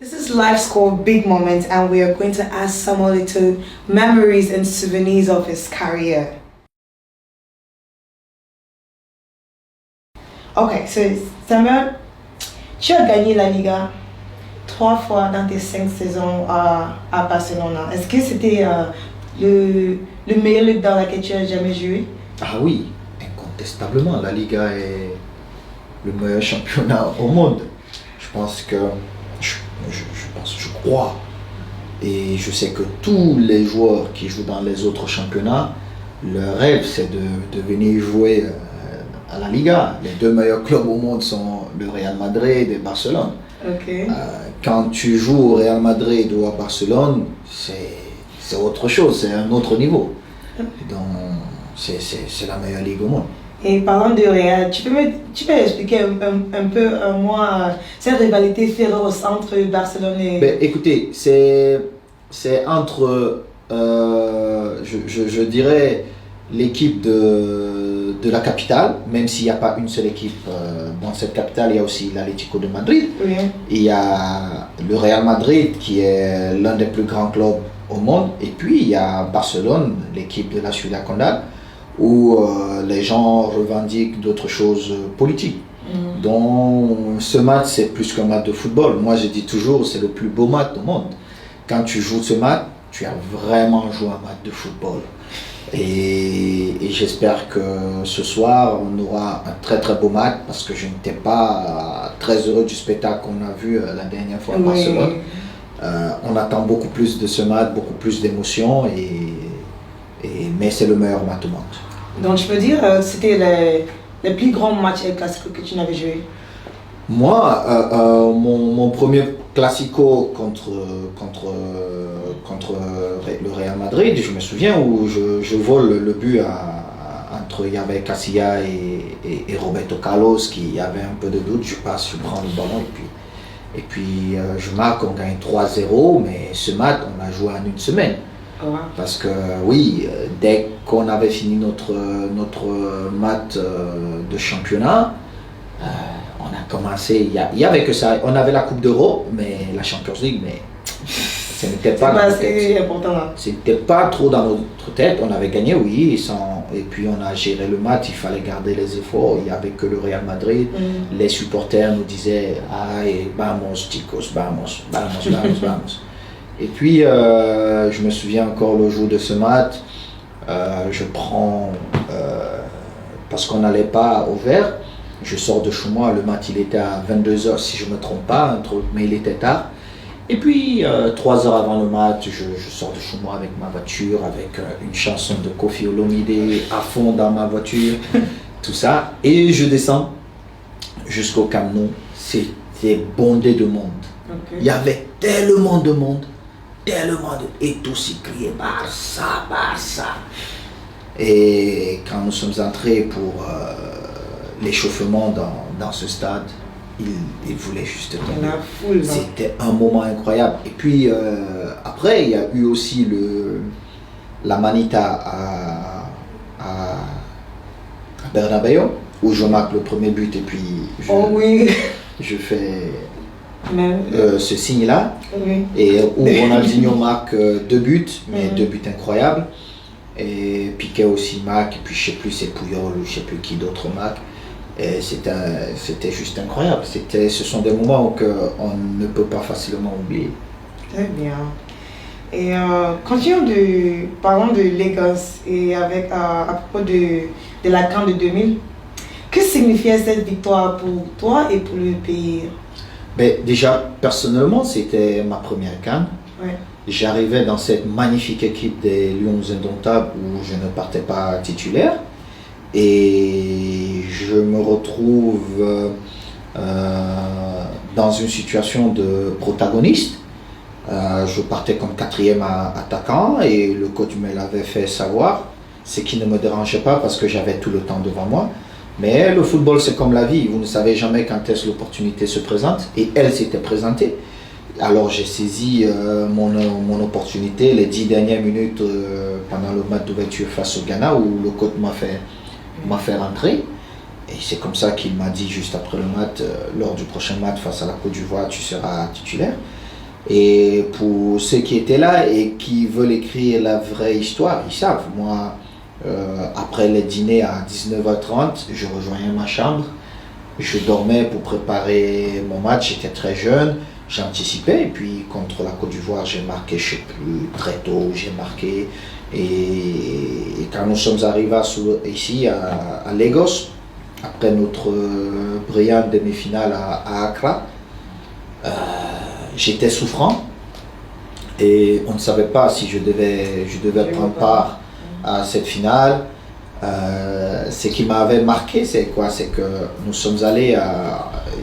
This is Life's called Big Moments, and we are going to ask Samuel little memories and souvenirs of his career. Okay, so Samuel, tu as gagné la Liga 3 fois dans tes 5 saisons à Barcelone. Est-ce que c'était le meilleur ligue dans laquelle tu as jamais joué? Ah oui, incontestablement, la Liga est le meilleur championnat au monde. Je pense que, je crois, et je sais que tous les joueurs qui jouent dans les autres championnats, leur rêve c'est de venir jouer à la Liga. Les 2 meilleurs clubs au monde sont le Real Madrid et Barcelone. Okay. Quand tu joues au Real Madrid ou à Barcelone, c'est autre chose, c'est un autre niveau. Donc c'est la meilleure ligue au monde. Et parlant de Real, tu peux expliquer un peu, moi, cette rivalité féroce entre Barcelone et... Ben, écoutez, c'est entre, je dirais, l'équipe de la capitale, même s'il n'y a pas une seule équipe dans cette capitale, il y a aussi l'Atlético de Madrid. Oui. Il y a le Real Madrid qui est l'un des plus grands clubs au monde. Et puis il y a Barcelone, l'équipe de la Ciudad Condal, où les gens revendiquent d'autres choses politiques. Donc ce match, c'est plus qu'un match de football. Moi, je dis toujours, c'est le plus beau match au monde. Quand tu joues ce match, tu as vraiment joué un match de football. Et j'espère que ce soir, on aura un très très beau match parce que je n'étais pas très heureux du spectacle qu'on a vu la dernière fois à Barcelone. On attend beaucoup plus de ce match, beaucoup plus d'émotions, mais c'est le meilleur match au monde. Donc je peux dire, c'était le plus grand match El Clasico que tu n'avais joué? Moi, mon premier Classico contre le Real Madrid, je me souviens où je vole le but entre il y avait Casilla et Roberto Carlos qui avait un peu de doute, je passe, je prends le ballon et puis je marque, on gagne 3-0, mais ce match on l'a joué en une semaine. Parce que oui, dès qu'on avait fini notre match de championnat, on a commencé, il y avait que ça, on avait la Coupe d'Europe, mais la Champions League, mais ce n'était pas dans notre tête. C'était pas trop dans notre tête, on avait gagné, oui, et puis on a géré le match, il fallait garder les efforts, il n'y avait que le Real Madrid, les supporters nous disaient, ay, vamos chicos, vamos, vamos, vamos, vamos. Et puis, je me souviens encore le jour de ce match, je prends, parce qu'on n'allait pas au vert, je sors de chez moi, le match il était à 22h si je ne me trompe pas, mais il était tard. Et puis, 3 heures avant le match, je sors de chez moi avec ma voiture, avec une chanson de Koffi Olomide à fond dans ma voiture, tout ça. Et je descends jusqu'au Camp Nou, c'était bondé de monde. Okay. Il y avait tellement de monde. Et tous ils criaient Barça, Barça. Et quand nous sommes entrés pour l'échauffement dans ce stade, ils voulaient juste tomber. C'était un moment incroyable. Et puis après, il y a eu aussi la Manita à Bernabéu, où je marque le premier but et puis je fais ce signe-là, et où Ronaldinho marque 2 buts, mais 2 buts incroyables, et Piqué aussi marque, et puis je ne sais plus, c'est Puyol ou je ne sais plus qui d'autre marque, et c'était juste incroyable. Ce sont des moments qu'on ne peut pas facilement oublier. Très bien. Et parlons de Lagos et à propos de la CAN de 2000, que signifiait cette victoire pour toi et pour le pays? Ben, déjà, personnellement, c'était ma première CAN. Ouais. J'arrivais dans cette magnifique équipe des Lions Indomptables où je ne partais pas titulaire. Et je me retrouve dans une situation de protagoniste. Je partais comme 4e attaquant et le coach me l'avait fait savoir, ce qui ne me dérangeait pas parce que j'avais tout le temps devant moi. Mais le football, c'est comme la vie, vous ne savez jamais quand est-ce que l'opportunité se présente, et elle s'était présentée. Alors j'ai saisi mon opportunité les 10 dernières minutes pendant le match d'ouverture face au Ghana où le coach m'a fait rentrer. Et c'est comme ça qu'il m'a dit juste après le match, lors du prochain match face à la Côte d'Ivoire, tu seras titulaire. Et pour ceux qui étaient là et qui veulent écrire la vraie histoire, ils savent. Moi, après le dîner à 19h30, je rejoignais ma chambre. Je dormais pour préparer mon match. J'étais très jeune, j'anticipais. Et puis contre la Côte d'Ivoire, j'ai marqué, je ne sais plus, très tôt, j'ai marqué. Et quand nous sommes arrivés ici à Lagos, après notre brillante demi-finale à Accra, j'étais souffrant et on ne savait pas si je devais prendre part à cette finale. Ce qui m'avait marqué, c'est quoi? C'est que nous sommes allés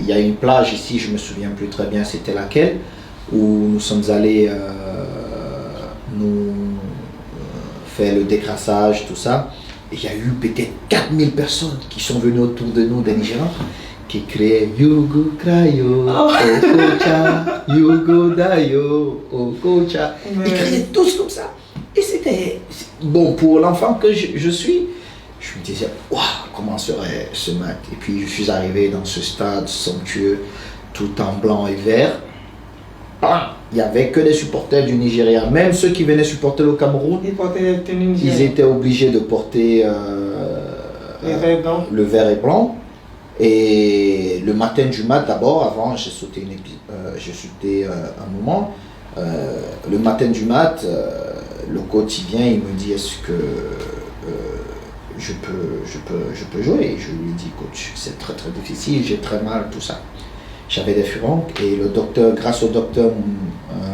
il y a une plage ici, je me souviens plus très bien c'était laquelle, où nous sommes allés nous faire le décrassage, tout ça. Et il y a eu peut-être 4000 personnes qui sont venues autour de nous, des Nigérians, qui criaient Yugo Krayo, Okocha, Yugo Dayo, Okocha. Ils criaient tous comme ça. Et c'était bon pour l'enfant que je suis. Je me disais, waouh, comment serait ce match? Et puis je suis arrivé dans ce stade somptueux, tout en blanc et vert. Il n'y avait que des supporters du Nigeria. Même ceux qui venaient supporter le Cameroun, ils étaient obligés de porter le vert et blanc. Et le matin du match, d'abord, avant, j'ai sauté un moment. Le matin du match, le coach il vient, il me dit est-ce que je peux jouer? Et je lui dis coach, c'est très très difficile, j'ai très mal, tout ça. J'avais des furoncles et le docteur, grâce au docteur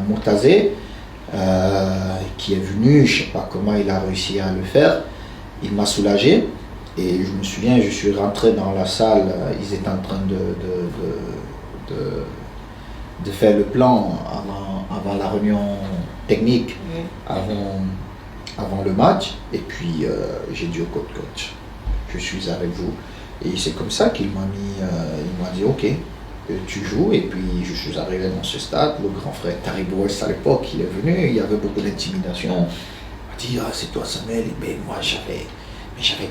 Moutazé, qui est venu, je ne sais pas comment il a réussi à le faire, il m'a soulagé. Et je me souviens, je suis rentré dans la salle, ils étaient en train de faire le plan avant la réunion technique, avant le match. Et puis j'ai dit au coach, je suis avec vous. Et c'est comme ça qu'il m'a dit ok, tu joues. Et puis je suis arrivé dans ce stade, le grand frère Tariq Bouès à l'époque, il est venu, il y avait beaucoup d'intimidation. Il m'a dit c'est toi Samuel, mais moi j'avais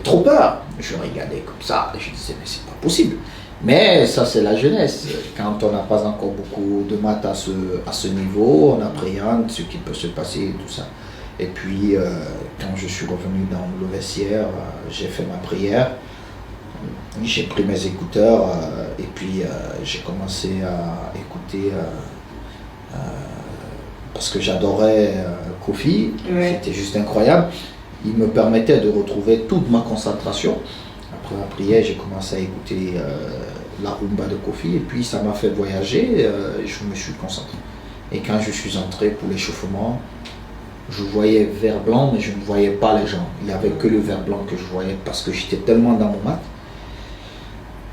trop peur. Je regardais comme ça et je disais mais c'est pas possible. Mais ça c'est la jeunesse. Quand on n'a pas encore beaucoup de maths à ce niveau, on appréhende ce qui peut se passer, tout ça. Et puis quand je suis revenu dans le vestiaire, j'ai fait ma prière, j'ai pris mes écouteurs et puis j'ai commencé à écouter parce que j'adorais Kofi, c'était juste incroyable. Il me permettait de retrouver toute ma concentration. Après la prière, j'ai commencé à écouter la rumba de Kofi et puis ça m'a fait voyager, je me suis concentré. Et quand je suis entré pour l'échauffement, je voyais vert blanc mais je ne voyais pas les gens. Il n'y avait que le vert blanc que je voyais parce que j'étais tellement dans mon mat.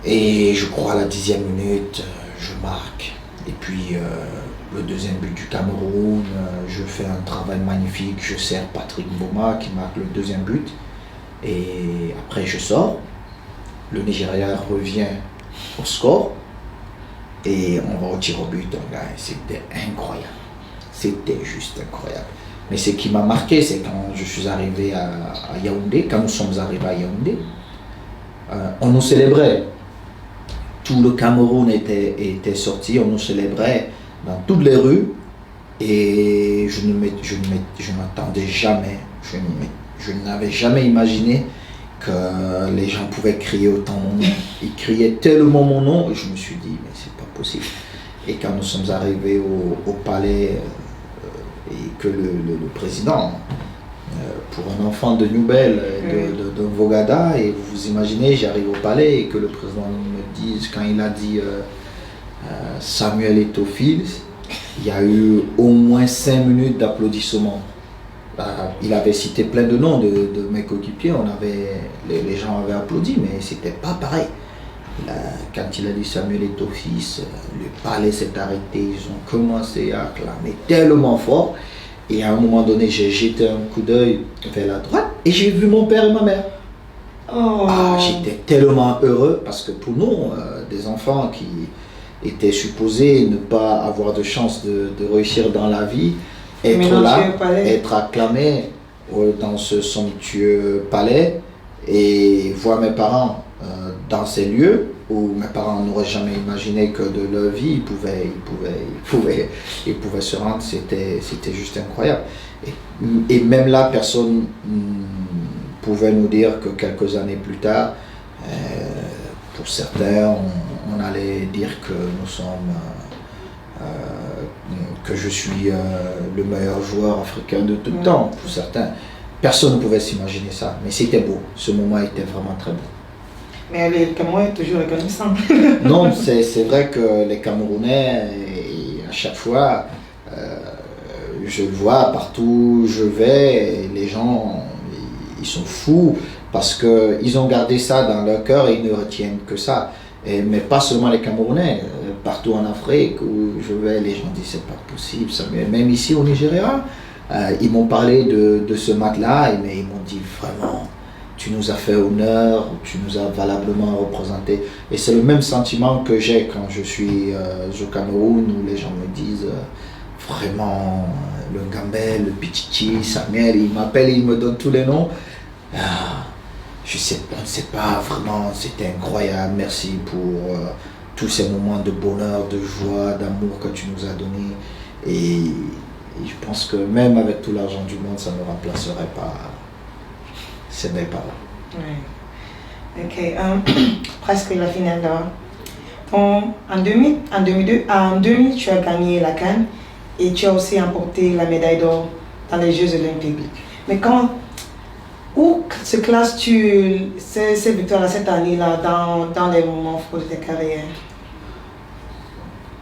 Et je crois à la 10e minute, je marque. Et puis le deuxième but du Cameroun, je fais un travail magnifique, je sers Patrick Mboma qui marque le deuxième but. Et après je sors, le Nigeria revient au score et on va au tir au but, on gagne. C'était incroyable, c'était juste incroyable. Mais ce qui m'a marqué, c'est quand je suis arrivé à Yaoundé, quand nous sommes arrivés à Yaoundé, on nous célébrait. Tout le Cameroun était sorti, on nous célébrait dans toutes les rues et je n'attendais jamais, je n'avais jamais imaginé que les gens pouvaient crier autant mon nom. Ils criaient tellement mon nom et je me suis dit mais c'est pas possible. Et quand nous sommes arrivés au palais et que le président, pour un enfant de Nouvelle, de Vogada, et vous vous imaginez, j'arrive au palais et que le président me dise, quand il a dit Samuel Eto'o-Fils, il y a eu au moins 5 minutes d'applaudissements. Il avait cité plein de noms de mes coéquipiers, les gens avaient applaudi, mais c'était pas pareil. Quand il a dit Samuel Eto'o-Fils, le palais s'est arrêté, ils ont commencé à acclamer tellement fort. Et à un moment donné, j'ai jeté un coup d'œil vers la droite et j'ai vu mon père et ma mère. J'étais tellement heureux parce que pour nous, des enfants qui étaient supposés ne pas avoir de chance de réussir dans la vie, être là, être acclamé dans ce somptueux palais et voir mes parents dans ces lieux, où mes parents n'auraient jamais imaginé que de leur vie, ils pouvaient se rendre. C'était juste incroyable. Et même là, personne pouvait nous dire que quelques années plus tard, pour certains, on allait dire que nous sommes, que je suis le meilleur joueur africain de tout le temps, pour certains. Personne ne pouvait s'imaginer ça, mais c'était beau. Ce moment était vraiment très beau. Mais le Cameroun est toujours reconnaissant. Non, c'est vrai que les Camerounais, à chaque fois, je le vois partout où je vais, les gens, ils sont fous parce qu'ils ont gardé ça dans leur cœur et ils ne retiennent que ça. Mais pas seulement les Camerounais, partout en Afrique où je vais, les gens disent c'est pas possible. Ça. Même ici au Nigeria, ils m'ont parlé de ce match-là, mais ils m'ont dit vraiment, tu nous as fait honneur, tu nous as valablement représenté. Et c'est le même sentiment que j'ai quand je suis au Cameroun, où les gens me disent vraiment le Gambel, le Pichichi, Samuel, ils m'appellent, ils me donnent tous les noms. Je ne sais pas, vraiment, c'était incroyable. Merci pour tous ces moments de bonheur, de joie, d'amour que tu nous as donnés. Et je pense que même avec tout l'argent du monde, ça ne remplacerait pas ces belles paroles. Ouais. Ok, presque la finale là. En 2000, tu as gagné la CAN et tu as aussi emporté la médaille d'or dans les Jeux Olympiques. Mais où se classes-tu ces victoires cette année-là dans les moments forts de ta carrière?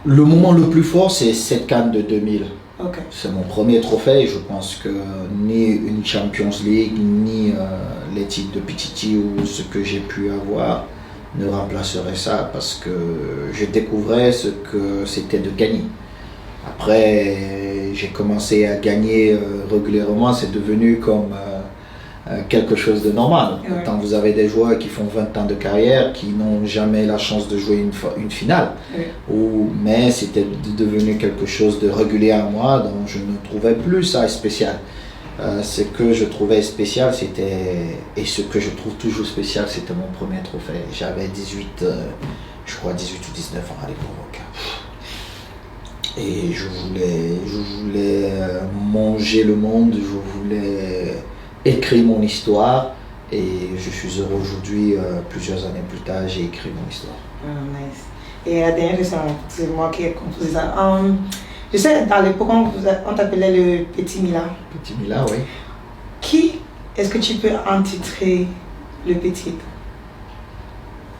Le moment le plus fort, c'est cette CAN de 2000. Okay. C'est mon premier trophée. Je pense que ni une Champions League, ni les titres de Pichichi ou ce que j'ai pu avoir ne remplacerait ça parce que je découvrais ce que c'était de gagner. Après, j'ai commencé à gagner régulièrement. C'est devenu comme quelque chose de normal. Ouais. Quand vous avez des joueurs qui font 20 ans de carrière, qui n'ont jamais la chance de jouer une finale, mais c'était devenu quelque chose de régulier à moi, donc je ne trouvais plus ça spécial. Ce que je trouvais spécial, c'était, et ce que je trouve toujours spécial, c'était mon premier trophée. J'avais 18, je crois 18 ou 19 ans à l'époque. Et je voulais manger le monde, je voulais écrire mon histoire et je suis heureux aujourd'hui, plusieurs années plus tard, j'ai écrit mon histoire. Oh, nice. Et la dernière question, c'est moi qui ai composé ça. Je sais, à l'époque, on t'appelait le Petit Mila. Petit Mila, oui. Qui est-ce que tu peux intitrer le Petit?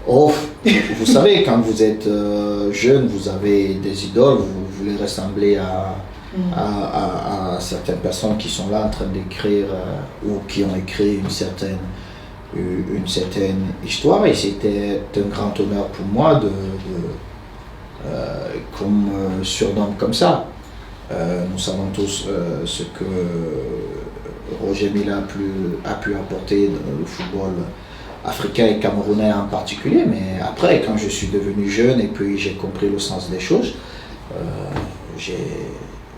Oh, vous savez, quand vous êtes jeune, vous avez des idoles, vous voulez ressembler à certaines personnes qui sont là en train d'écrire ou qui ont écrit une certaine histoire, et c'était un grand honneur pour moi qu'on me surnomme comme ça. Nous savons tous ce que Roger Mila a pu apporter dans le football africain et camerounais en particulier, mais après, quand je suis devenu jeune et puis j'ai compris le sens des choses,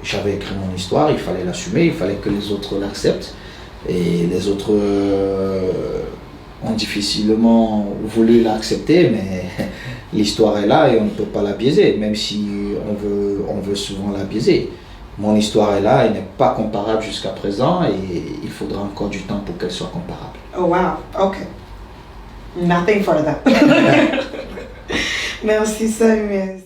j'avais écrit mon histoire, il fallait l'assumer, il fallait que les autres l'acceptent. Et les autres ont difficilement voulu l'accepter, mais l'histoire est là et on ne peut pas la biaiser, même si on veut souvent la biaiser. Mon histoire est là, elle n'est pas comparable jusqu'à présent et il faudra encore du temps pour qu'elle soit comparable. Oh wow, ok. Nothing further. Merci Samuel.